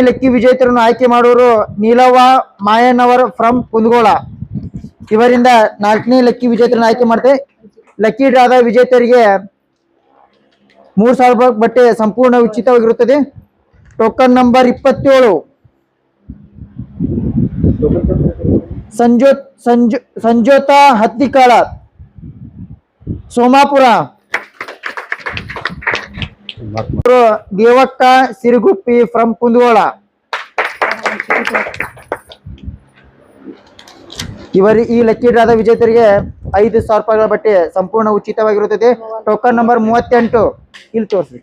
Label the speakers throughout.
Speaker 1: Lucky ವಿಜೇತರನ್ನು ಆಯ್ಕೆ ಮಾಡುವರು ನೀಲವ್ವ ಮಾಯಣ್ಣವರ್ ಫ್ರಮ್ ಕುಂದಗೋಳ. ಇವರಿಂದ 4ನೇ ಲಕ್ಕಿ ವಿಜೇತರನ್ನು ಆಯ್ಕೆ ಮಾಡ್ತೇವೆ. ಲಕ್ಕಿ ಡ್ರಾದ ವಿಜೇತರಿಗೆ 3000 ರೂಪಾಯಿ ಬಟ್ಟೆ ಸಂಪೂರ್ಣ ಉಚಿತವಾಗಿರುತ್ತದೆ. Token number 27 Sanjota Hattikala Somapura. Devakka Siruguppi from Kundagola. ಈ ಲಕ್ಕಿ ಡ್ರಾದ ವಿಜೇತರಿಗೆ 5000 ರೂಪಾಯಿಗಳ ಬಟ್ಟೆ ಸಂಪೂರ್ಣ ಉಚಿತವಾಗಿರುತ್ತದೆ. ಟೋಕನ್ ನಂಬರ್ 38 ಇಲ್ಲಿ ತೋರಿಸಿ.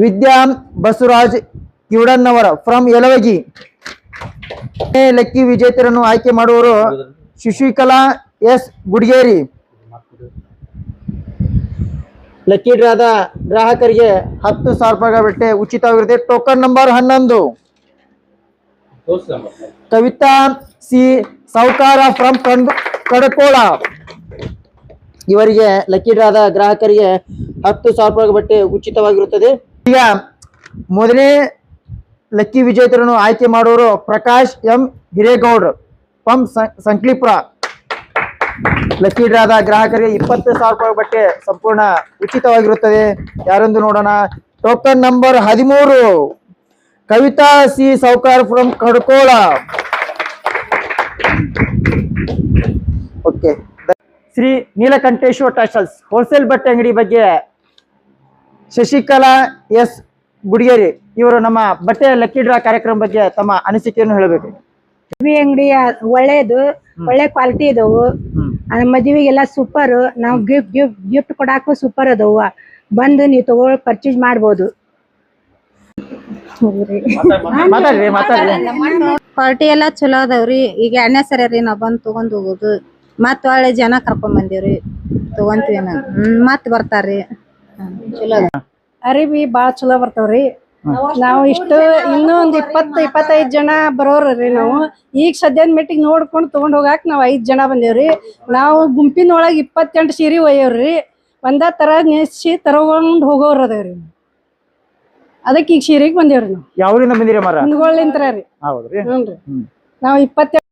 Speaker 1: ವಿದ್ಯಾ ಬಸವರಾಜ್ ಕಿವಡನ್ನವರ ಫ್ರಮ್ ಯಲವಗಿ. ಲಕ್ಕಿ ವಿಜೇತರನ್ನು ಆಯ್ಕೆ ಮಾಡುವವರು ಶಶಿಕಲಾ ಎಸ್ ಗುಡಿಗೇರಿ. ಲಕ್ಕಿ ಡ್ರಾದ ಗ್ರಾಹಕರಿಗೆ 10,000 ರೂಪಾಯಿಗಳ ಬಟ್ಟೆ ಉಚಿತವಾಗಿರುತ್ತೆ. Token number 11 Kavita C Sowkar from Kadakol. ಇವರಿಗೆ ಲಕ್ಕಿ ಡ್ರಾದ ಗ್ರಾಹಕರಿಗೆ 10,000 ರೂಪಾಯಿ ಬಟ್ಟೆ ಉಚಿತವಾಗಿರುತ್ತದೆ. ಈಗ ಮೊದಲನೇ ಲಕ್ಕಿ ವಿಜೇತರನ್ನು ಆಯ್ಕೆ ಮಾಡುವವರು Prakash M Hiregowdru from Sanklipura. Lucky ಡ್ರಾದ ಗ್ರಾಹಕರಿಗೆ 20,000 ರೂಪಾಯಿ ಬಟ್ಟೆ ಸಂಪೂರ್ಣ ಉಚಿತವಾಗಿರುತ್ತದೆ. ಯಾರೆಂದು ನೋಡೋಣ. Token number 13 Kavita C Sowkar from Kadkol. Okay. Shri Neelakanteshwara textiles wholesale ಬಟ್ಟೆ ಅಂಗಡಿ ಬಗ್ಗೆ ಶಶಿಕಲಾ ಎಸ್ ಗುಡಿಗೇರಿ ಇವರು ನಮ್ಮ ಬಟ್ಟೆ ಲಕ್ಕಿ ಡ್ರಾ ಕಾರ್ಯಕ್ರಮ ಬಗ್ಗೆ ತಮ್ಮ ಅನಿಸಿಕೆಯನ್ನು ಹೇಳಬೇಕು.
Speaker 2: ಅಂಗಡಿ ಒಳ್ಳೇದು, ಒಳ್ಳೆ ಕ್ವಾಲಿಟಿ ಇದಾವು. ಮದುವೆಗೆಲ್ಲ ಸೂಪರ್. ನಾವು ಗಿಫ್ಟ್ ಕೊಡಾಕು ಸೂಪರ್ ಅದಾವ. ಬಂದು ನೀವು ತಗೊಳ್ ಪರ್ಚೇಸ್ ಮಾಡ್ಬೋದು.
Speaker 3: ಕ್ವಾಲಿಟಿ ಎಲ್ಲ ಚಲೋ ಅದಾವ್ರಿ. ಈಗ ಎಣ್ಣೆ ಸರಿ ರೀ ನಾವ್ ಬಂದ್ ತಗೊಂಡ್ ಹೋಗೋದು. ಮತ್ ಒಳ್ಳೆ ಜನ ಕರ್ಕೊಂಡ್ ಬಂದಿವ್ರಿ, ತಗೊಂತೀವಿ. ಮತ್ ಬರ್ತಾರ್ರಿ. ಚಲೋ
Speaker 2: ಅರಿವಿ ಬಾಳ ಚಲೋ ಬರ್ತಾವ್ರಿ. ನಾವು ಇಷ್ಟು ಇನ್ನೂ ಒಂದ್ 20-25 ಜನ ಬರೋರ್ರಿ. ನಾವು ಈಗ ಸದ್ಯದ ಮೆಟ್ಟಿಗೆ ನೋಡ್ಕೊಂಡು ತಗೊಂಡ್ ಹೋಗಾಕ ನಾವ್ 5 ಜನ ಬಂದೇವ್ರಿ. ನಾವು ಗುಂಪಿನೊಳಗ 28 ಸೀರೆ ಒಯ್ಯವ್ರಿ. ಒಂದ ತರ ನೆಸಿ ತರಗೊಂಡ್ ಹೋಗೋರ್ ಅದೇವ್ರಿ. ಅದಕ್ಕೆ ಈಗ ಸೀರೆಗೆ ಬಂದೇವ್ರಿ. ನಾವು
Speaker 1: ಯಾವ್ರಿಂದ ಬಂದಿರಿ?
Speaker 2: ಕುಂದಗೋಳಿಂತ್ರ ರೀ.
Speaker 1: ಹೌದ್ರಿ.
Speaker 2: ಹ್ಞೂನ್ರಿ. ನಾವು 28